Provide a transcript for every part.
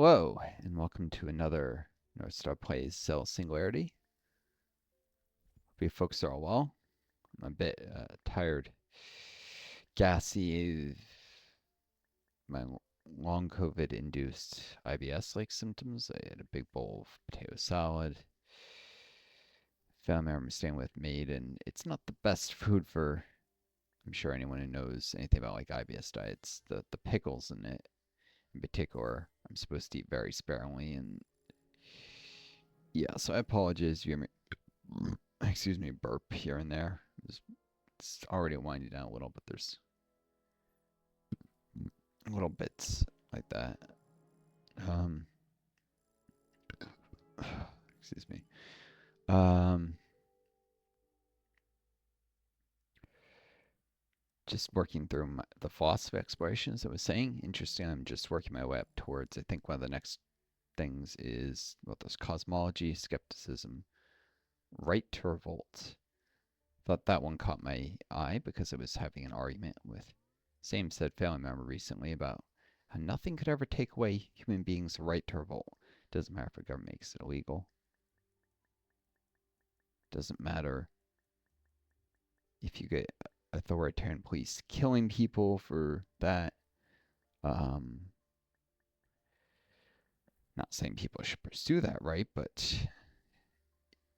Hello, and welcome to another Northstar Plays Cell Singularity. Hope you folks are all well. I'm a bit tired, gassy, my long COVID induced IBS like symptoms. I had a big bowl of potato salad. Family member staying with made, and it's not the best food for, I'm sure anyone who knows anything about like IBS diets. The pickles in it, in particular, I'm supposed to eat very sparingly, and yeah, so I apologize if you hear me excuse me, burp here and there. It's already winding down a little, but there's little bits like that. Um, excuse me. Um, just working through the philosophy explorations I was saying. Interesting. I'm just working my way up towards. I think one of the next things is what there's cosmology, skepticism, right to revolt. Thought that one caught my eye because I was having an argument with same said family member recently about how nothing could ever take away human beings' right to revolt. Doesn't matter if the government makes it illegal. Doesn't matter if you get authoritarian police killing people for that. Um, Not saying people should pursue that right, but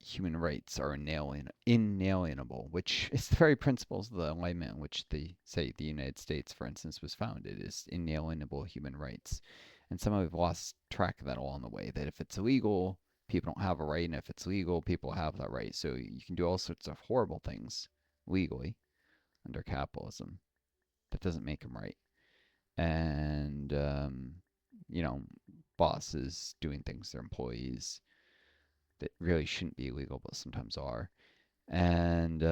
human rights are inalienable, which is the very principles of the alignment in which the United States, for instance, was founded, is inalienable human rights. And somehow we've lost track of that along the way, that if it's illegal, people don't have a right, and if it's legal, people have that right. So you can do all sorts of horrible things legally under capitalism. That doesn't make them right. And, you know, bosses doing things to their employees that really shouldn't be illegal, but sometimes are. And,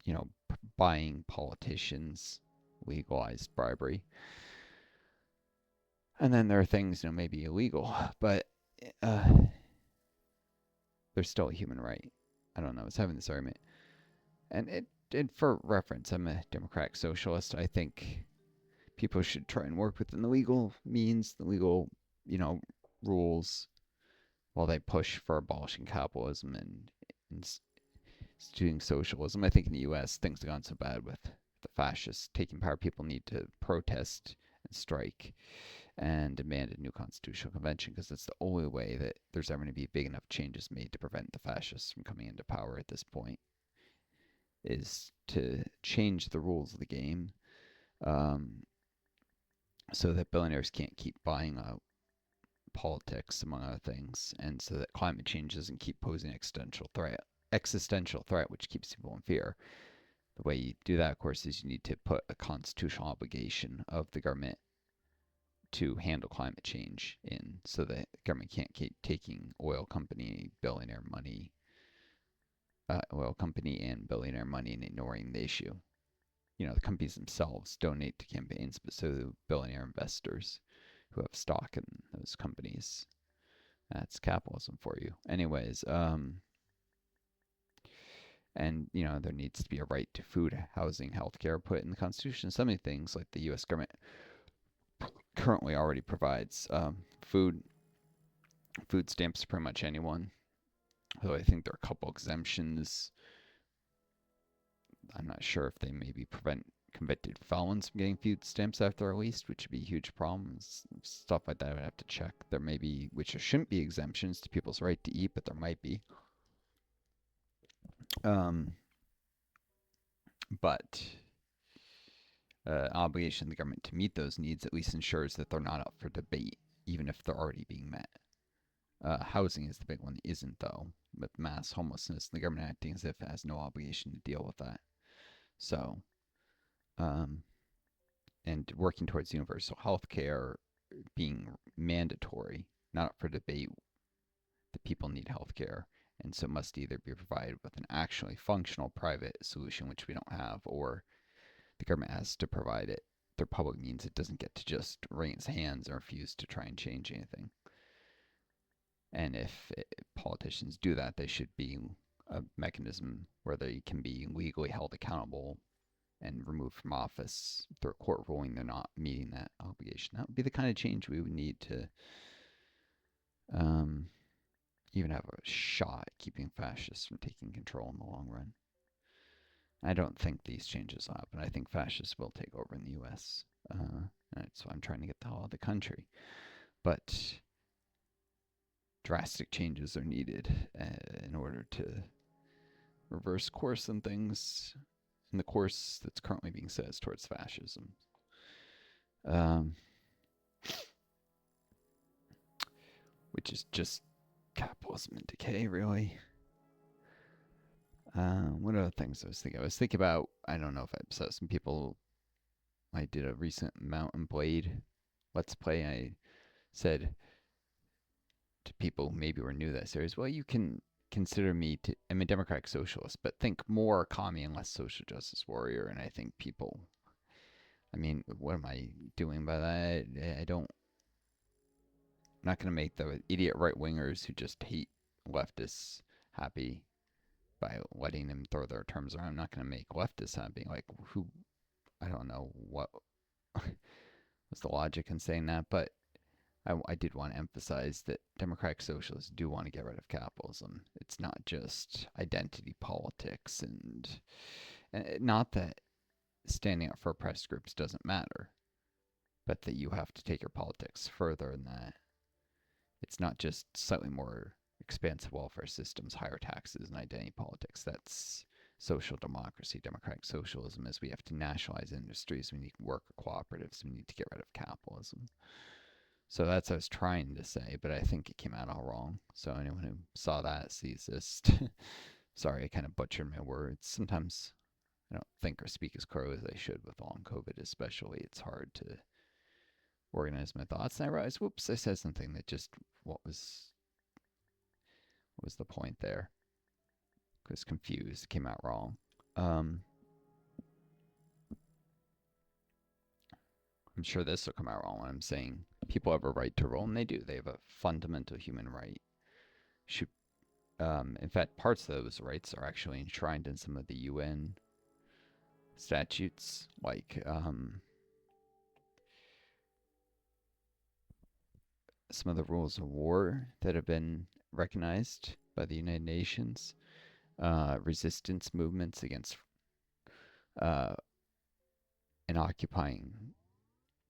you know, buying politicians, legalized bribery. And then there are things, maybe illegal, but uh, there's still a human right. I don't know. I was having this argument. And for reference, I'm a democratic socialist. I think people should try and work within the legal means, the legal, you know, rules while they push for abolishing capitalism and instituting socialism. I think in the U.S. things have gone so bad with the fascists taking power, people need to protest and strike and demand a new constitutional convention because it's the only way that there's ever going to be big enough changes made to prevent the fascists from coming into power at this point, is to change the rules of the game, um, so that billionaires can't keep buying out politics, among other things, and so that climate change doesn't keep posing existential threat, which keeps people in fear. The way you do that, of course, is you need to put a constitutional obligation of the government to handle climate change in, so that the government can't keep taking oil company and billionaire money and ignoring the issue. The companies themselves donate to campaigns, but so do billionaire investors who have stock in those companies. That's capitalism for you. Anyways, and there needs to be a right to food, housing, healthcare put in the Constitution. So many things like the U.S. government currently already provides food stamps to pretty much anyone. Though I think there are a couple exemptions. I'm not sure if they maybe prevent convicted felons from getting food stamps after they're released, which would be a huge problem. Stuff like that I would have to check. There may be, which there shouldn't be exemptions to people's right to eat, but there might be. Um, but obligation of the government to meet those needs at least ensures that they're not up for debate, even if they're already being met. Housing is the big one that isn't, though, with mass homelessness, the government acting as if it has no obligation to deal with that. So, um, and working towards universal health care being mandatory, not up for debate, that people need health care, and so must either be provided with an actually functional private solution, which we don't have, or the government has to provide it through public means. It doesn't get to just wring its hands and refuse to try and change anything. And if politicians do that, they should be a mechanism where they can be legally held accountable and removed from office through a court ruling they're not meeting that obligation. That would be the kind of change we would need to um, even have a shot at keeping fascists from taking control in the long run. I don't think these changes will happen. I think fascists will take over in the U.S. That's why I'm trying to get the hell out of the country. But drastic changes are needed in order to reverse course in things in the course that's currently being set towards fascism. Um, which is just capitalism in decay, really. What other things I was thinking? I was thinking about, I don't know if I upset some people. I did a recent Mountain Blade Let's Play. I said to people who maybe were new to that series, well, you can consider me to, I'm a democratic socialist, but think more commie and less social justice warrior. And I think people, I mean, what am I doing by that? I don't, I'm not going to make the idiot right wingers who just hate leftists happy by letting them throw their terms around. I'm not going to make leftists happy. Like, who, I don't know what was the logic in saying that, but I did want to emphasize that democratic socialists do want to get rid of capitalism. It's not just identity politics, and not that standing up for oppressed groups doesn't matter, but that you have to take your politics further than that. It's not just slightly more expansive welfare systems, higher taxes, and identity politics. That's social democracy. Democratic socialism is we have to nationalize industries, we need worker cooperatives, we need to get rid of capitalism. So that's what I was trying to say, but I think it came out all wrong. So anyone who saw that sees this. Sorry, I kind of butchered my words. Sometimes I don't think or speak as clearly as I should with long COVID, especially. It's hard to organize my thoughts. And I realized, whoops, I said something that just what was the point there? I was confused, came out wrong. Um, I'm sure this will come out wrong when I'm saying people have a right to roll, and they do. They have a fundamental human right. Should in fact, parts of those rights are actually enshrined in some of the UN statutes, like some of the rules of war that have been recognized by the United Nations, resistance movements against uh, an occupying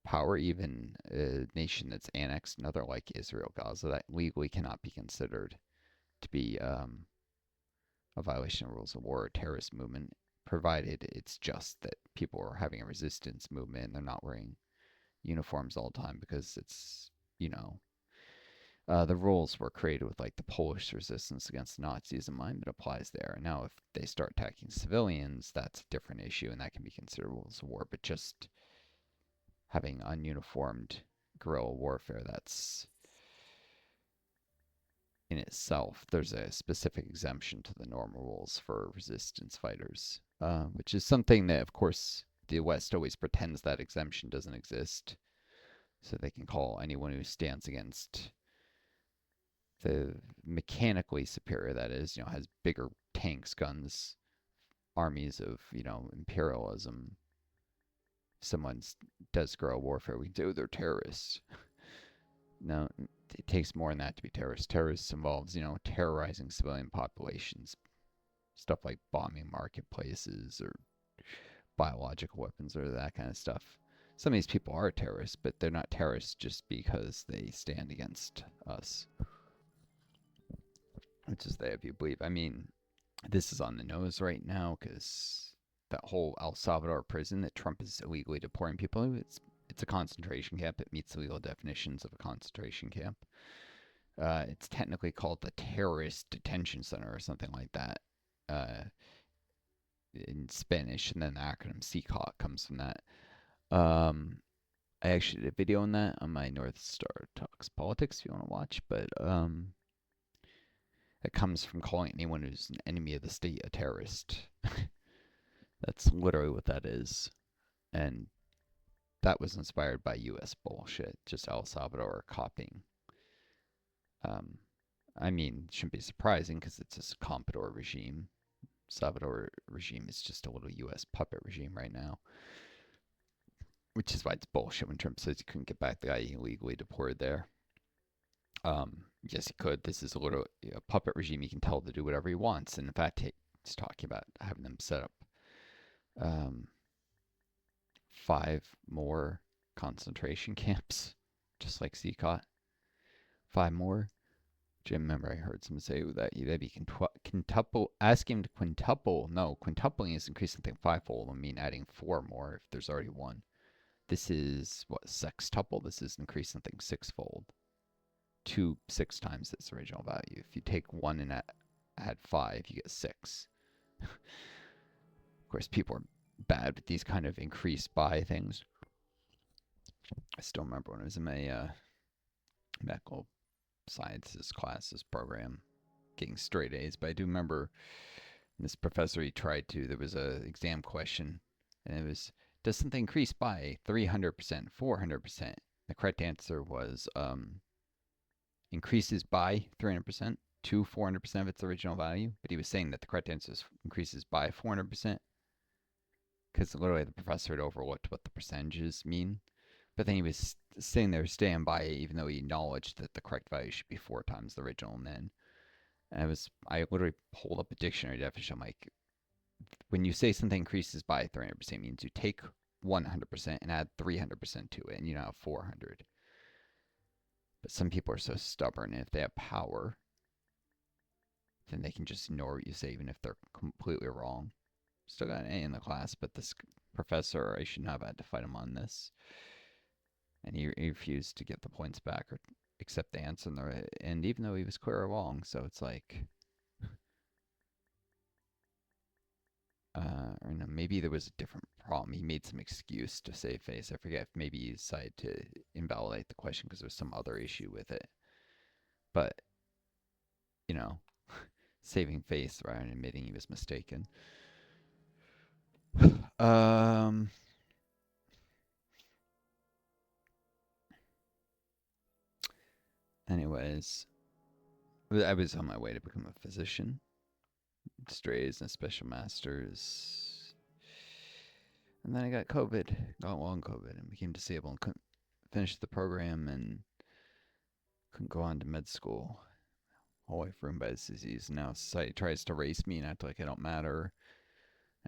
power, even a nation that's annexed another, like Israel, Gaza, that legally cannot be considered to be a violation of rules of war or terrorist movement, provided it's just that people are having a resistance movement and they're not wearing uniforms all the time because it's, you know, the rules were created with like the Polish resistance against the Nazis in mind, but applies there. Now, if they start attacking civilians, that's a different issue, and that can be considered rules of war. But just having ununiformed guerrilla warfare, that's in itself, there's a specific exemption to the normal rules for resistance fighters, which is something that, of course, the West always pretends that exemption doesn't exist, so they can call anyone who stands against the mechanically superior, that is, you know, has bigger tanks, guns, armies of, you know, imperialism. Someone does guerrilla warfare, we do, they're terrorists. No, it takes more than that to be terrorists. Terrorists involves, you know, terrorizing civilian populations, stuff like bombing marketplaces or biological weapons or that kind of stuff. Some of these people are terrorists, but they're not terrorists just because they stand against us, which is they, if you believe. I mean, this is on the nose right now because that whole El Salvador prison that Trump is illegally deporting people to, it's a concentration camp. It meets the legal definitions of a concentration camp. It's technically called the Terrorist Detention Center or something like that in Spanish, and then the acronym CCOT comes from that. Um, I actually did a video on that on my Northstar Talks Politics if you want to watch, but it comes from calling anyone who's an enemy of the state a terrorist. That's literally what that is. And that was inspired by US bullshit, just El Salvador copying. Um, I mean, it shouldn't be surprising because it's a Comprador regime. Salvador regime is just a little U.S. puppet regime right now, which is why it's bullshit when Trump says he couldn't get back the guy he illegally deported there. Yes, he could. This is a little puppet regime. He can tell to do whatever he wants. And in fact, he's talking about having them set up um, 5 more concentration camps, just like Zcot. 5 more. Jim, remember I heard someone say that that'd be quintuple. Ask him to quintuple. No, quintupling is increasing something fivefold. I mean, adding 4 more if there's already one. This is what sextuple. This is increasing something sixfold. 6 times its original value. If you take one and add 5, you get 6. Of course, people are bad with these kind of increased by things. I still remember when I was in my medical sciences classes program getting straight A's, but I do remember this professor, he tried to, there was a exam question, and it was, does something increase by 300%, 400%? The correct answer was increases by 300% to 400% of its original value, but he was saying that the correct answer is increases by 400% because literally the professor had overlooked what the percentages mean. But then he was saying there, stand by it, even though he acknowledged that the correct value should be 4 times the original. And I literally pulled up a dictionary definition. I'm like, when you say something increases by 300%, it means you take 100% and add 300% to it, and you now have 400. But some people are so stubborn, and if they have power, then they can just ignore what you say, even if they're completely wrong. Still got an A in the class, but this professor, I should not have had to fight him on this. And he refused to get the points back or accept the answer. And even though he was clear wrong, so it's like, or no, maybe there was a different problem. He made some excuse to save face. I forget if maybe he decided to invalidate the question because there was some other issue with it. But, you know, saving face rather than admitting he was mistaken. Um, anyways, I was on my way to become a physician, strays and a special master's. And then I got COVID, got long COVID, and became disabled and couldn't finish the program and couldn't go on to med school. Whole life ruined by this disease. Now society tries to race me and act like I don't matter.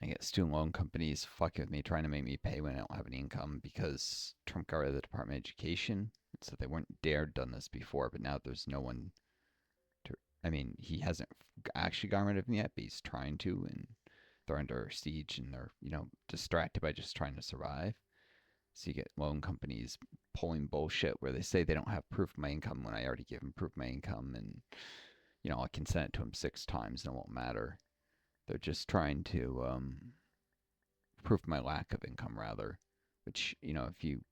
I get student loan companies fucking with me, trying to make me pay when I don't have any income because Trump got rid of the Department of Education. So they weren't dared done this before, but now there's no one to. I mean, he hasn't actually gotten rid of them yet, but he's trying to, and they're under siege and they're distracted by just trying to survive. So you get loan companies pulling bullshit where they say they don't have proof of my income when I already give them proof of my income, and I can send it to them 6 times and it won't matter. They're just trying to prove my lack of income, rather. Which if you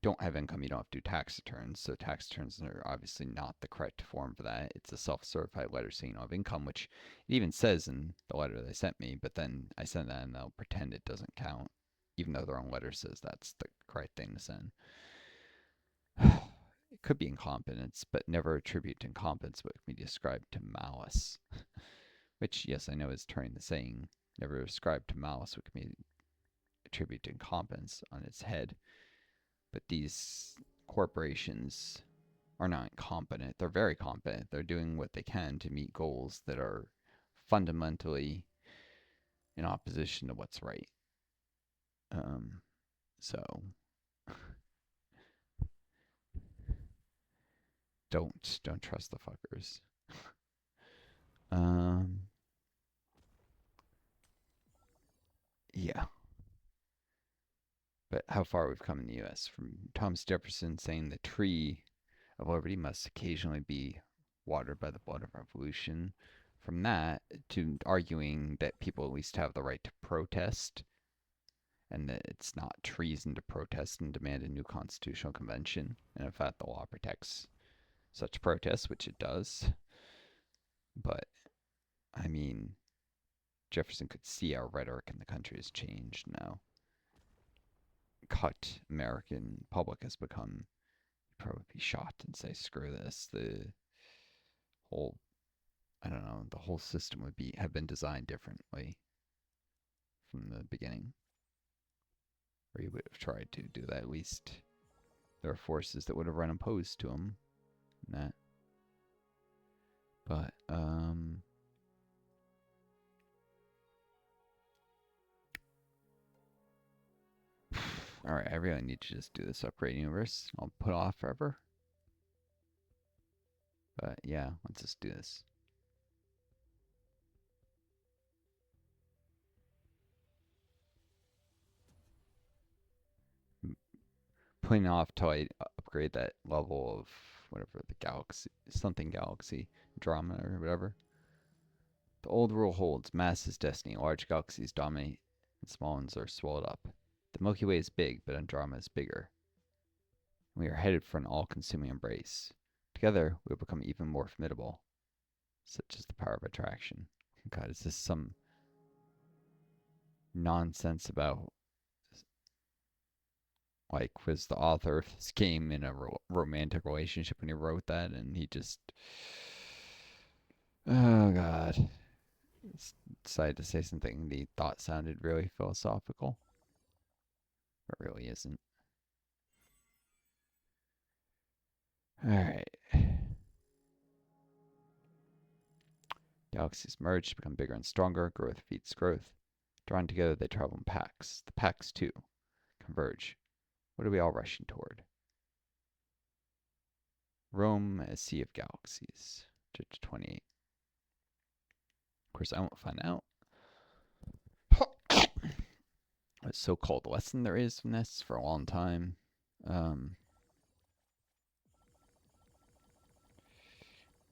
don't have income, you don't have to do tax returns. So tax returns are obviously not the correct form for that. It's a self-certified letter saying you don't have income, which it even says in the letter they sent me. But then I send that and they'll pretend it doesn't count, even though their own letter says that's the correct thing to send. It could be incompetence, but never attribute to incompetence what can be described to malice. Which, yes, I know is turning the saying, never ascribe to malice what can be attributed to incompetence on its head. But these corporations are not incompetent. They're very competent. They're doing what they can to meet goals that are fundamentally in opposition to what's right. So don't trust the fuckers. Um, yeah. But how far we've come in the U.S. from Thomas Jefferson saying the tree of liberty must occasionally be watered by the blood of revolution. From that to arguing that people at least have the right to protest and that it's not treason to protest and demand a new constitutional convention. And in fact, the law protects such protests, which it does. But, I mean, Jefferson could see our rhetoric in the country has changed now. Cut American public has become probably be shocked and say, screw this. The whole I don't know, the whole system would be have been designed differently from the beginning, or he would have tried to do that. At least there are forces that would have run opposed to him. In that, but all right, I really need to just do this upgrade universe. I'll put off forever. But yeah, let's just do this. Putting off till I upgrade that level of whatever the galaxy, something galaxy, drama or whatever. The old rule holds: mass is destiny. Large galaxies dominate, and small ones are swallowed up. The Milky Way is big, but Andromeda is bigger. We are headed for an all-consuming embrace. Together, we will become even more formidable. Such is the power of attraction. God, is this some nonsense about like was the author of this game in a romantic relationship when he wrote that, and he just oh god decided to say something he thought sounded really philosophical, but really isn't. All right. Galaxies merge to become bigger and stronger. Growth feeds growth. Drawn together, they travel in packs. The packs, too, converge. What are we all rushing toward? Rome, a sea of galaxies. 28. Of course, I won't find out what so-called lesson there is from this for a long time.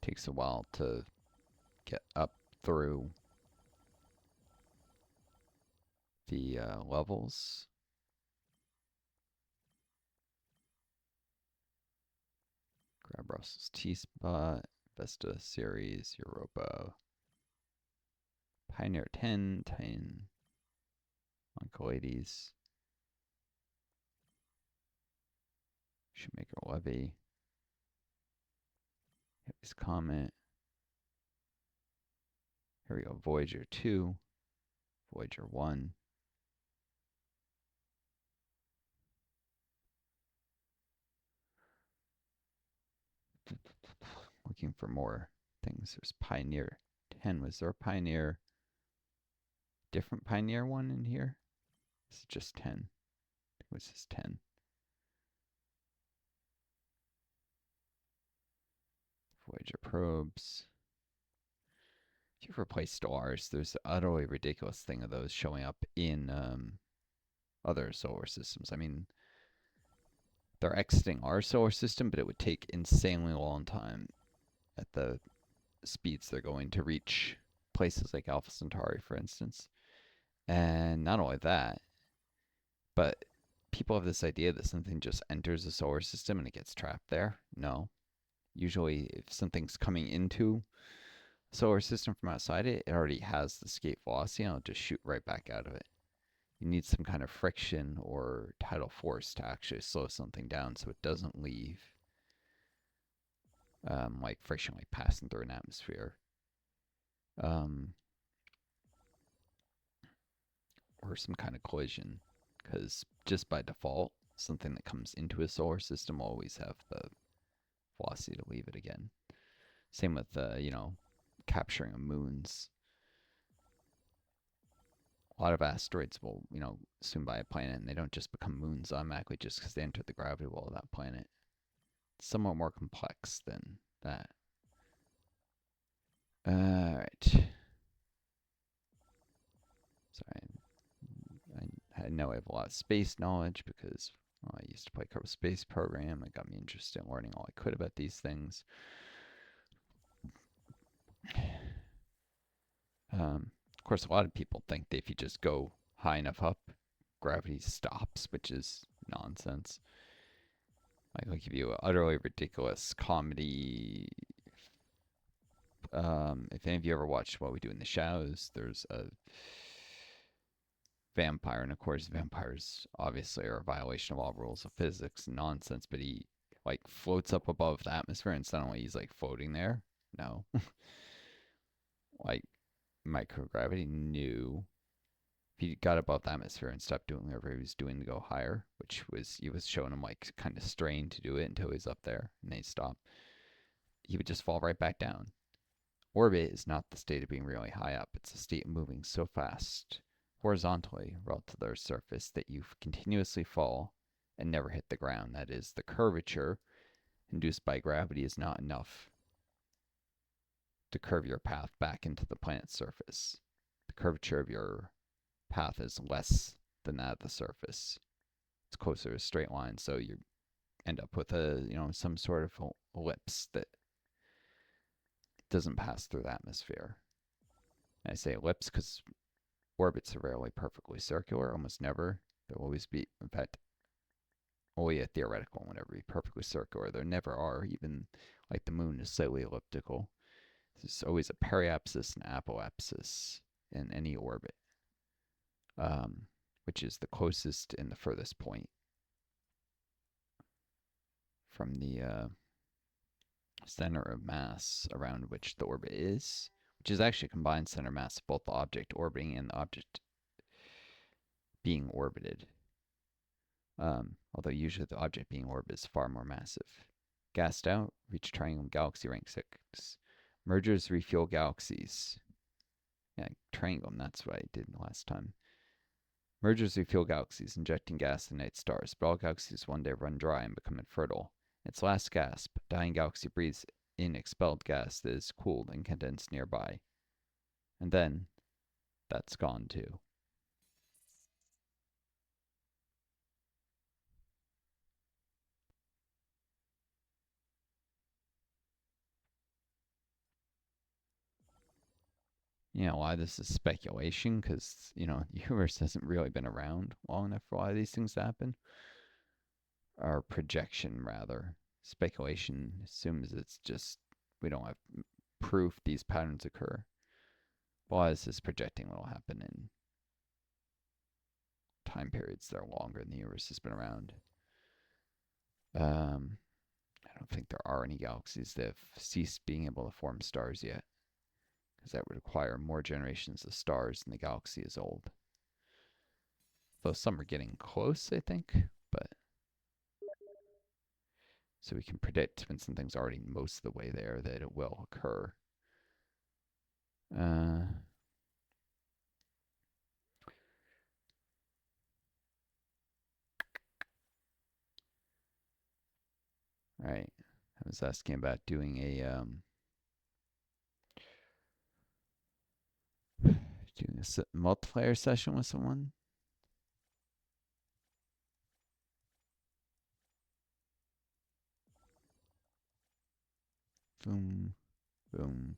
Takes a while to get up through the levels. Grab Russell's T-Spot, Vesta Series, Europa, Pioneer 10, Titan, Oncoides, Shoemaker Levy, His Comet. Here we go, Voyager 2, Voyager 1. Looking for more things. There's Pioneer 10. Was there a Pioneer, different Pioneer one in here? This is just 10. What's this 10? Voyager probes. If you ever play stars, there's an utterly ridiculous thing of those showing up in other solar systems. I mean, they're exiting our solar system, but it would take insanely long time at the speeds they're going to reach places like Alpha Centauri, for instance. And not only that, but people have this idea that something just enters the solar system and it gets trapped there. No. Usually, if something's coming into the solar system from outside it, it already has the escape velocity and it'll just shoot right back out of it. You need some kind of friction or tidal force to actually slow something down so it doesn't leave, like friction, like passing through an atmosphere. Or some kind of collision, because just by default, something that comes into a solar system will always have the velocity to leave it again. Same with capturing moons. A lot of asteroids will swim by a planet and they don't just become moons automatically just because they enter the gravity well of that planet. It's somewhat more complex than that. All right. Sorry, I know I have a lot of space knowledge because I used to play Kerbal Space Program. It got me interested in learning all I could about these things. Of course, a lot of people think that if you just go high enough up, gravity stops, which is nonsense. Like I'll give you an utterly ridiculous comedy. If any of you ever watched What We Do in the Shadows, there's a vampire, and of course, vampires obviously are a violation of all rules of physics, nonsense. But he like floats up above the atmosphere, and suddenly he's like floating there. No, like microgravity knew if he got above the atmosphere and stopped doing whatever he was doing to go higher, which was he was showing him like kind of strain to do it until he was up there and then he stopped, he would just fall right back down. Orbit is not the state of being really high up, it's a state of moving so fast horizontally relative to the Earth's surface that you continuously fall and never hit the ground. That is, the curvature induced by gravity is not enough to curve your path back into the planet's surface. The curvature of your path is less than that of the surface. It's closer to a straight line, so you end up with a some sort of ellipse that doesn't pass through the atmosphere. And I say ellipse because orbits are rarely perfectly circular, almost never. There'll always be, in fact, only a theoretical one ever be perfectly circular. There never are, even like the moon is slightly elliptical. There's always a periapsis and apoapsis in any orbit, which is the closest and the furthest point from the center of mass around which the orbit is, which is actually a combined center mass of both the object orbiting and the object being orbited. Although usually the object being orbited is far more massive. Gassed out, reach triangle galaxy rank 6. Mergers refuel galaxies. Yeah, triangle, that's what I did last time. Mergers refuel galaxies, injecting gas in night stars, but all galaxies one day run dry and become infertile. Its last gasp, dying galaxy breathes in expelled gas that is cooled and condensed nearby. And then, that's gone too. You know why this is speculation? Because, the universe hasn't really been around long enough for a lot of these things to happen. Or projection, rather. Speculation assumes it's just, we don't have proof these patterns occur. While this is projecting what will happen in time periods that are longer than the universe has been around. I don't think there are any galaxies that have ceased being able to form stars yet, because that would require more generations of stars than the galaxy is old. Though some are getting close, I think, but so we can predict when something's already most of the way there that it will occur. Uh, all right. I was asking about doing a multiplayer session with someone. Boom, boom.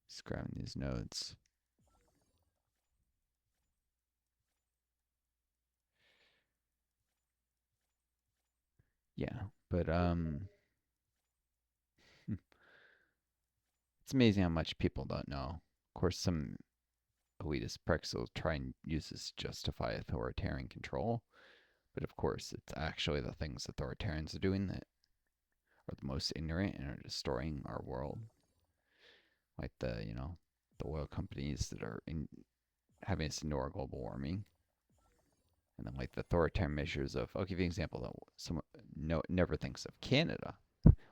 Just grabbing these notes. Yeah, but it's amazing how much people don't know. Of course, some elitist pricks will try and use this to justify authoritarian control, but of course, it's actually the things authoritarians are doing that are the most ignorant and are destroying our world. Like the oil companies that are having us ignore global warming. And then like the authoritarian measures of, I'll give you an example that someone never thinks of Canada,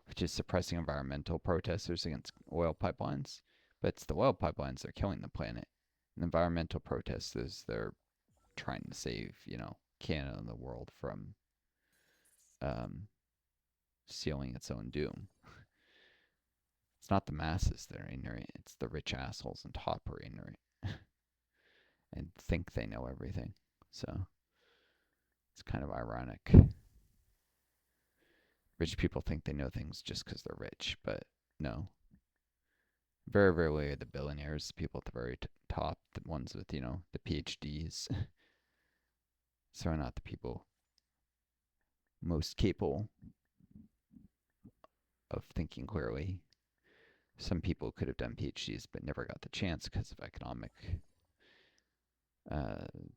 which is suppressing environmental protesters against oil pipelines. But it's the oil pipelines that are killing the planet. And environmental protesters, they're trying to save, Canada and the world from um, sealing its own doom. It's not the masses that are ignorant, it's the rich assholes on top who are ignorant and think they know everything. So it's kind of ironic. Rich people think they know things just because they're rich, but no. Very, very rarely are the billionaires, people at the very top, the ones with, the PhDs. So are not the people most capable of thinking clearly. Some people could have done PhDs but never got the chance because of economic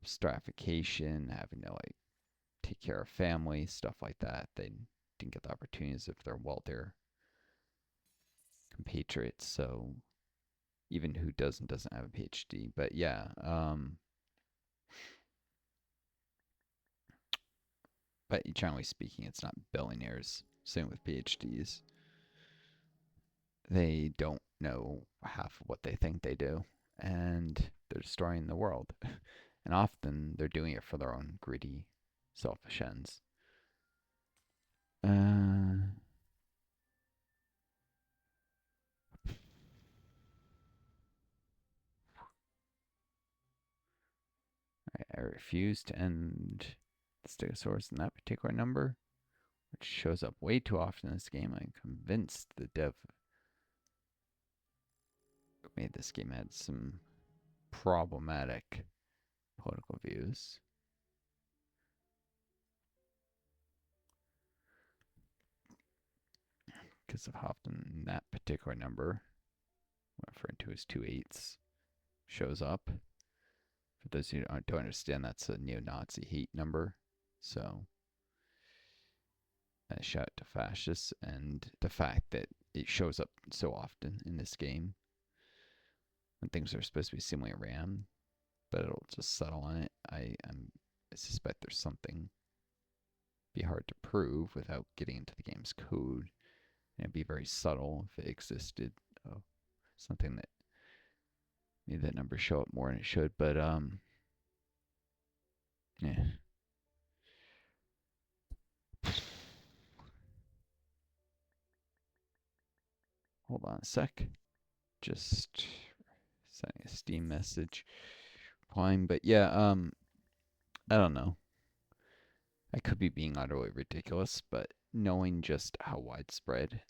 stratification, having to like take care of family, stuff like that. They didn't get the opportunities if they're wealthier. compatriots. So even who doesn't have a PhD. But yeah, but generally speaking, it's not billionaires. Same with PhDs. They don't know half of what they think they do, and they're destroying the world. And often they're doing it for their own greedy, selfish ends. Uh, I refuse to end the Stegosaurus in that particular number, which shows up way too often in this game. I'm convinced the dev who made this game had some problematic political views. Because of how often that particular number, referred to as two eights, shows up. For those who don't understand, that's a neo-Nazi hate number. So, a shout to fascists, and the fact that it shows up so often in this game when things are supposed to be seemingly random, but it'll just settle on it. I suspect there's something be hard to prove without getting into the game's code, and it'd be very subtle if it existed. Oh, something that made that number show up more than it should, but yeah. Hold on a sec. Just sending a Steam message. Replying, but yeah, I don't know. I could be being utterly ridiculous, but knowing just how widespread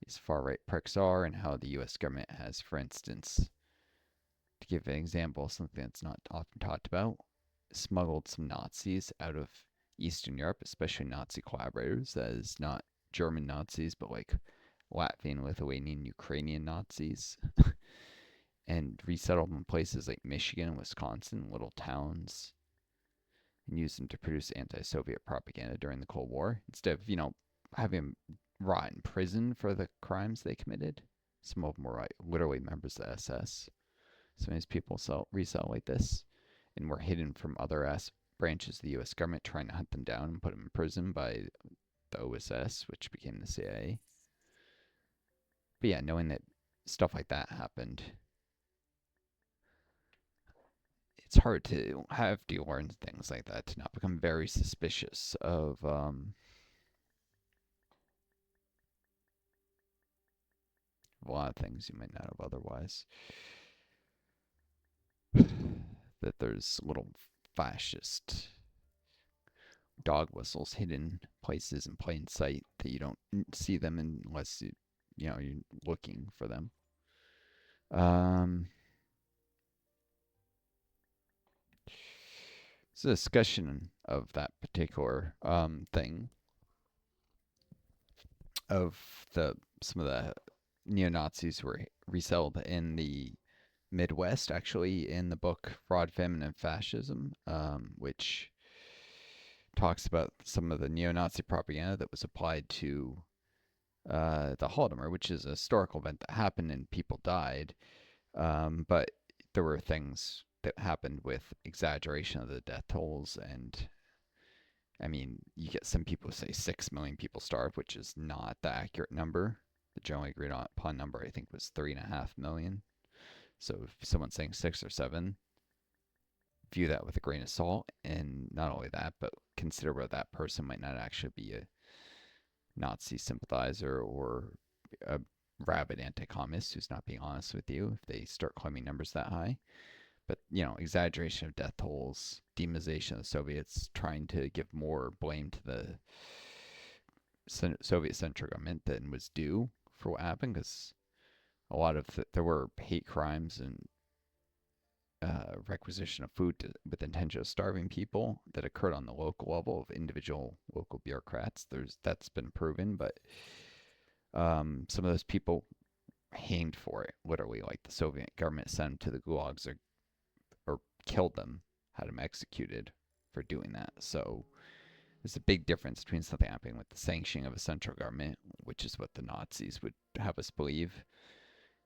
these far right pricks are and how the US government has, for instance, to give an example, something that's not often talked about, smuggled some Nazis out of Eastern Europe, especially Nazi collaborators, that is not German Nazis, but like Latvian, Lithuanian, Ukrainian Nazis, and resettled them in places like Michigan and Wisconsin, little towns, and used them to produce anti-Soviet propaganda during the Cold War instead of, having them rot in prison for the crimes they committed. Some of them were like literally members of the SS. Some of these people resell like this and were hidden from other branches of the U.S. government trying to hunt them down and put them in prison by the OSS, which became the CIA. But yeah, knowing that stuff like that happened, it's hard to have to learn things like that to not become very suspicious of a lot of things you might not have otherwise. That there's little fascist dog whistles hidden places in plain sight that you don't see them unless you're looking for them. Um, it's a discussion of that particular thing of the some of the neo Nazis who were resettled in the Midwest, actually, in the book Fraud, Famine, and Fascism, which talks about some of the neo Nazi propaganda that was applied to the Holodomor, which is a historical event that happened and people died. But there were things that happened with exaggeration of the death tolls. And I mean, you get some people who say 6 million people starved, which is not the accurate number. The generally agreed upon number, I think, was 3.5 million. So if someone's saying 6 or 7, view that with a grain of salt. And not only that, but consider whether that person might not actually be a Nazi sympathizer or a rabid anti-communist who's not being honest with you if they start claiming numbers that high. But, exaggeration of death tolls, demonization of the Soviets, trying to give more blame to the Soviet central government than was due for what happened, because a lot of there were hate crimes and requisition of food with intention of starving people that occurred on the local level of individual local bureaucrats. That's been proven, but some of those people hanged for it, literally, like the Soviet government sent them to the gulags or killed them, had them executed for doing that. So there's a big difference between something happening with the sanctioning of a central government, which is what the Nazis would have us believe,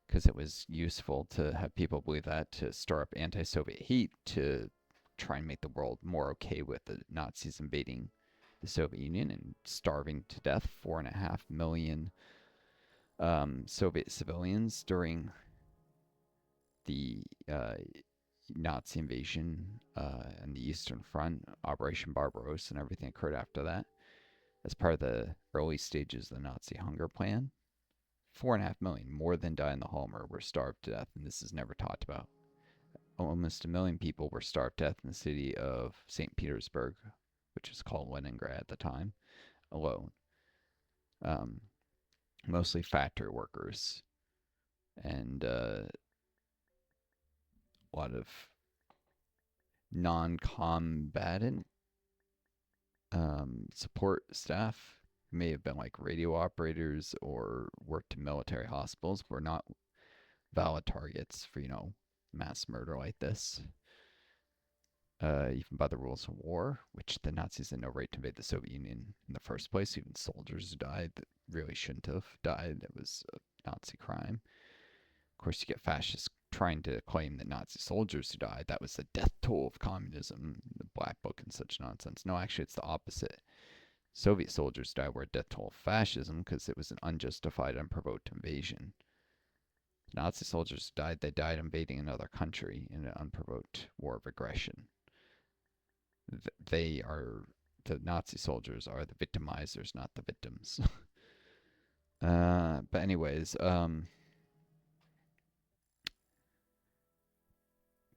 because it was useful to have people believe that to store up anti-Soviet heat to try and make the world more okay with the Nazis invading the Soviet Union and starving to death 4.5 million Soviet civilians during the Nazi invasion and the Eastern Front, Operation Barbarossa, and everything occurred after that as part of the early stages of the Nazi hunger plan. 4.5 million more than died in the Holomer were starved to death, and this is never talked about. Almost 1 million people were starved to death in the city of St. Petersburg, which was called Leningrad at the time, alone. Um, Mostly factory workers and a lot of non-combatant support staff who may have been like radio operators or worked in military hospitals were not valid targets for, mass murder like this. Even by the rules of war, which the Nazis had no right to invade the Soviet Union in the first place. Even soldiers died that really shouldn't have died. That was a Nazi crime. Of course, you get fascists trying to claim that Nazi soldiers who died, that was the death toll of communism, the Black Book and such nonsense. No, actually, it's the opposite. Soviet soldiers died were a death toll of fascism because it was an unjustified, unprovoked invasion. Nazi soldiers died, they died invading another country in an unprovoked war of aggression. They are, the Nazi soldiers are the victimizers, not the victims. But anyways,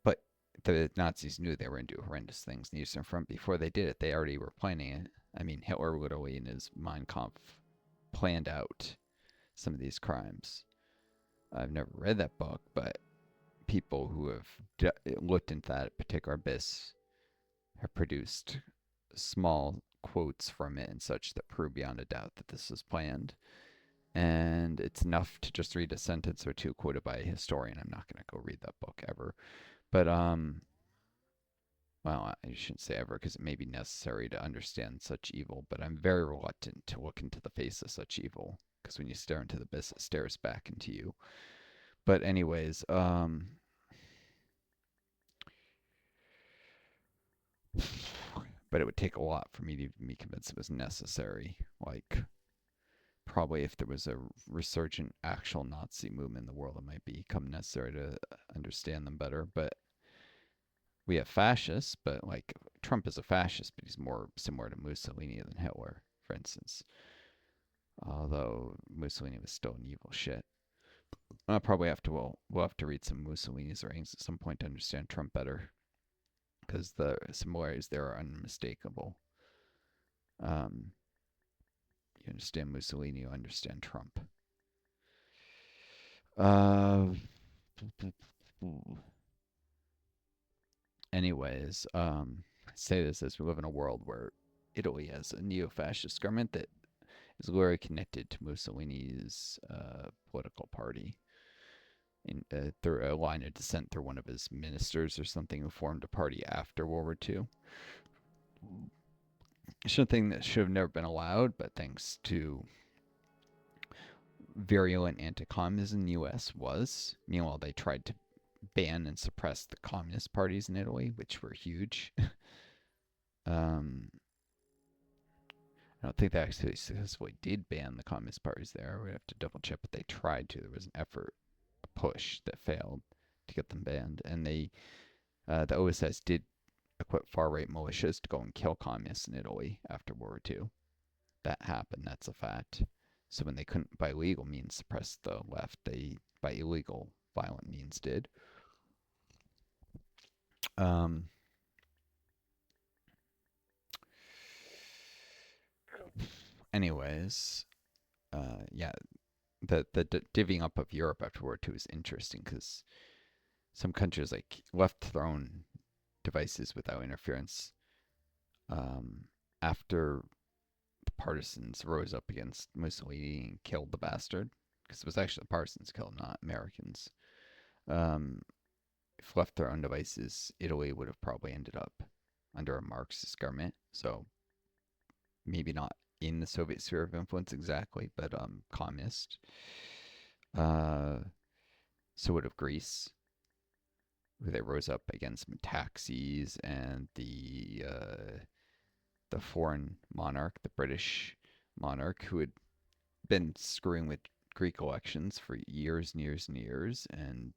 but the Nazis knew they were going to do horrendous things in the Eastern Front before they did it. They already were planning it. I mean, Hitler literally in his Mein Kampf planned out some of these crimes. I've never read that book, but people who have looked into that particular abyss have produced small quotes from it and such that prove beyond a doubt that this was planned. And it's enough to just read a sentence or two quoted by a historian. I'm not going to go read that book ever. But well, I shouldn't say ever because it may be necessary to understand such evil, but I'm very reluctant to look into the face of such evil because when you stare into the abyss, it stares back into you. But anyways, but it would take a lot for me to be convinced it was necessary. Like, probably if there was a resurgent actual Nazi movement in the world, it might become necessary to understand them better. But we have fascists, but like Trump is a fascist, but he's more similar to Mussolini than Hitler, for instance. Although Mussolini was still an evil shit. I'll probably have to we'll have to read some Mussolini's writings at some point to understand Trump better, because the similarities there are unmistakable. Um, you understand Mussolini, you understand Trump. Uh, anyways, I say this as we live in a world where Italy has a neo-fascist government that is very connected to Mussolini's political party. Through a line of descent through one of his ministers or something who formed a party after World War II. Something that should have never been allowed, but thanks to virulent anti-communism in the U.S. was. Meanwhile, they tried to ban and suppress the communist parties in Italy, which were huge. um, I don't think they actually successfully did ban the communist parties there. We'd have to double check, but they tried to. There was an effort, a push that failed to get them banned, and the OSS did equip far-right militias to go and kill communists in Italy after World War II. That happened. That's a fact. So when they couldn't, by legal means, suppress the left, they, by illegal, violent means, did. Um, anyways, yeah, the divvying up of Europe after World War II is interesting because some countries like left their own devices without interference. After the partisans rose up against Mussolini and killed the bastard, because it was actually the partisans killed, not Americans. Um, if left their own devices, Italy would have probably ended up under a Marxist government. So maybe not in the Soviet sphere of influence exactly, but communist. Uh, so would have Greece, who they rose up against Metaxas and the foreign monarch, the British monarch, who had been screwing with Greek elections for years and years and years, and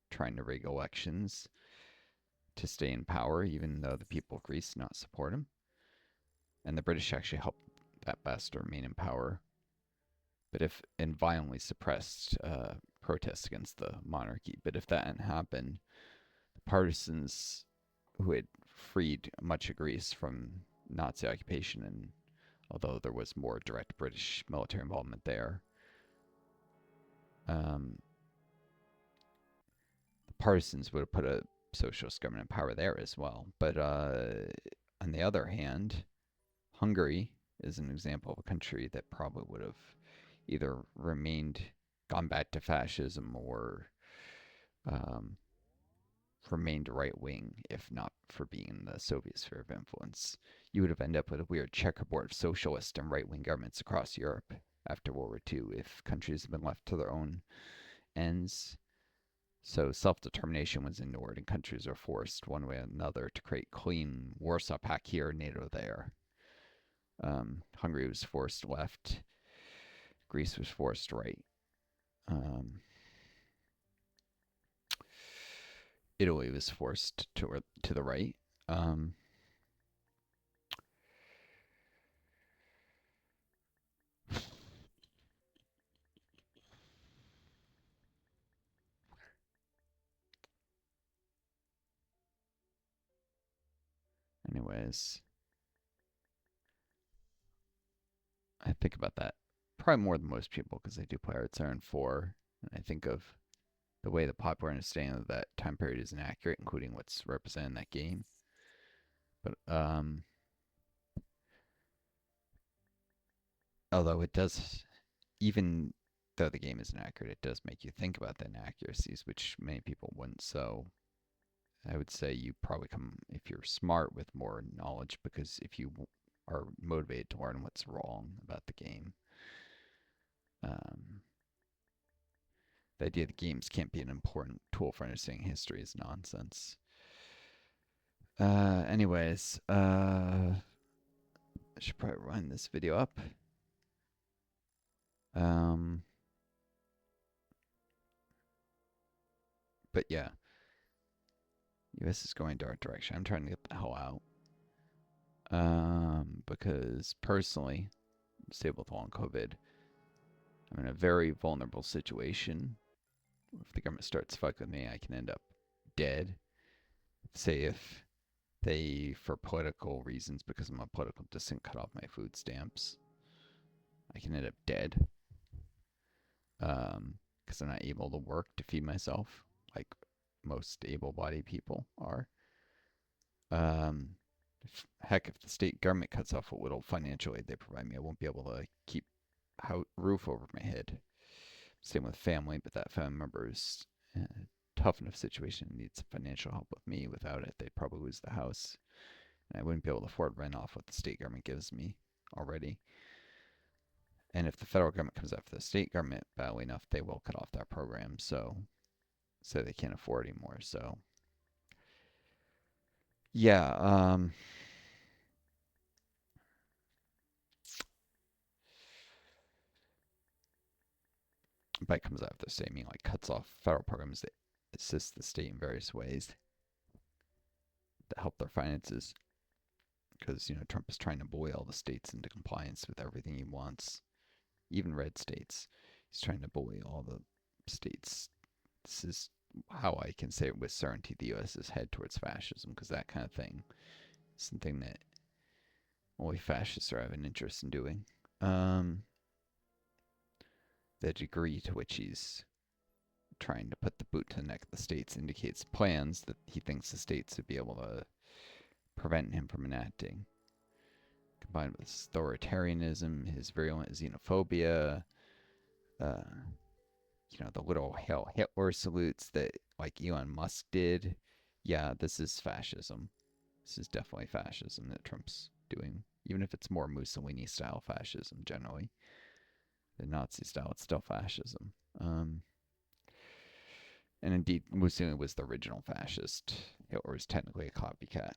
trying to rig elections to stay in power, even though the people of Greece did not support him. And the British actually helped that bastard remain in power, but if and violently suppressed protests against the monarchy. But if that hadn't happened, the partisans who had freed much of Greece from Nazi occupation, and although there was more direct British military involvement there, um, the partisans would have put a socialist government in power there as well. But on the other hand, Hungary is an example of a country that probably would have either gone back to fascism, or um, remained right wing, if not for being in the Soviet sphere of influence. You would have ended up with a weird checkerboard of socialist and right wing governments across Europe after World War II if countries had been left to their own ends. So self determination was ignored, and countries were forced, one way or another, to create clean Warsaw Pact here, NATO there. Hungary was forced left, Greece was forced right. Um, Italy was forced to the right. Um, Anyways, I think about that probably more than most people because I do play Art Siren 4. And I think of the way the popular understanding of that time period is inaccurate, including what's represented in that game. But although it does, even though the game is inaccurate, it does make you think about the inaccuracies, which many people wouldn't. So I would say you probably come, if you're smart, with more knowledge, because if you are motivated to learn what's wrong about the game, um, the idea that games can't be an important tool for understanding history is nonsense. I should probably run this video up. Um, but yeah, US is going dark direction. I'm trying to get the hell out. Because personally, disabled with long COVID, I'm in a very vulnerable situation. If the government starts fucking with me, I can end up dead. Say if they, for political reasons, because I'm a political dissident, cut off my food stamps, I can end up dead. Because I'm not able to work to feed myself, like most able-bodied people are. Um, Heck, if the state government cuts off what little financial aid they provide me, I won't be able to keep a roof over my head. Same with family, but that family member is in a tough enough situation and needs financial help with me. Without it, they'd probably lose the house, and I wouldn't be able to afford rent off what the state government gives me already. And if the federal government comes after the state government badly enough, they will cut off that program. So they can't afford anymore. So yeah, by comes after the state, I mean like cuts off federal programs that assist the state in various ways that help their finances. Because Trump is trying to bully all the states into compliance with everything he wants, even red states. He's trying to bully all the states. This is how I can say with certainty the U.S. is head towards fascism, because that kind of thing is something that only fascists are have an interest in doing. Um, the degree to which he's trying to put the boot to the neck of the states indicates plans that he thinks the states would be able to prevent him from enacting. Combined with authoritarianism, his virulent xenophobia, uh, the little Hail Hitler salutes that like Elon Musk did. Yeah, this is fascism. This is definitely fascism that Trump's doing, even if it's more Mussolini style fascism generally than Nazi style. It's still fascism. And indeed, Mussolini was the original fascist. Hitler was technically a copycat.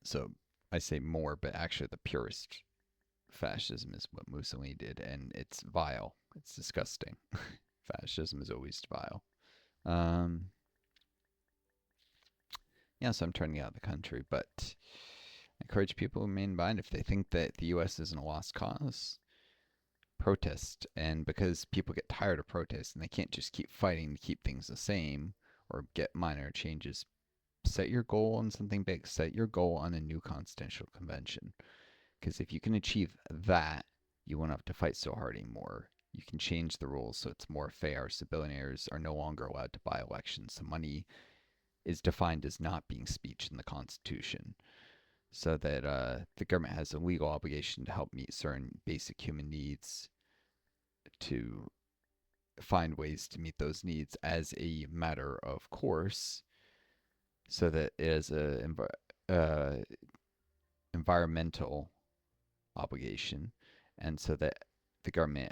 So I say more, but actually the purest fascism is what Mussolini did, and it's vile. It's disgusting. Fascism is always vile. Um, yeah, so I'm turning out of the country, but I encourage people to remain in mind if they think that the U.S. isn't a lost cause. Protest, and because people get tired of protests and they can't just keep fighting to keep things the same or get minor changes, set your goal on something big. Set your goal on a new constitutional convention, because if you can achieve that, you won't have to fight so hard anymore. You can change the rules so it's more fair, so billionaires are no longer allowed to buy elections, so money is defined as not being speech in the Constitution, so that the government has a legal obligation to help meet certain basic human needs, to find ways to meet those needs as a matter of course, so that it is a uh, environmental obligation, and so that the government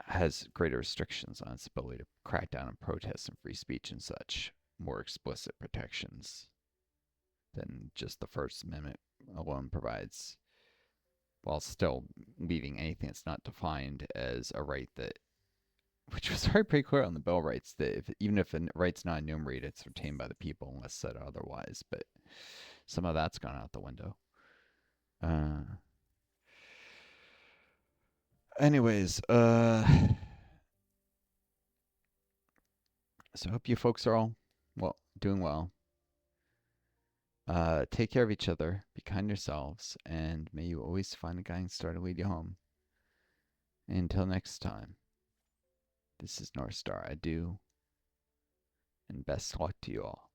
has greater restrictions on its ability to crack down on protests and free speech and such, more explicit protections than just the First Amendment alone provides, while still leaving anything that's not defined as a right that, which was already pretty clear on the Bill of Rights, that even if a right's not enumerated, it's retained by the people unless said otherwise. But some of that's gone out the window. Uh, anyways, so I hope you folks are all doing well. Take care of each other, be kind to yourselves, and may you always find a guiding star to lead you home. And until next time, this is Northstar. Adieu, and best luck to you all.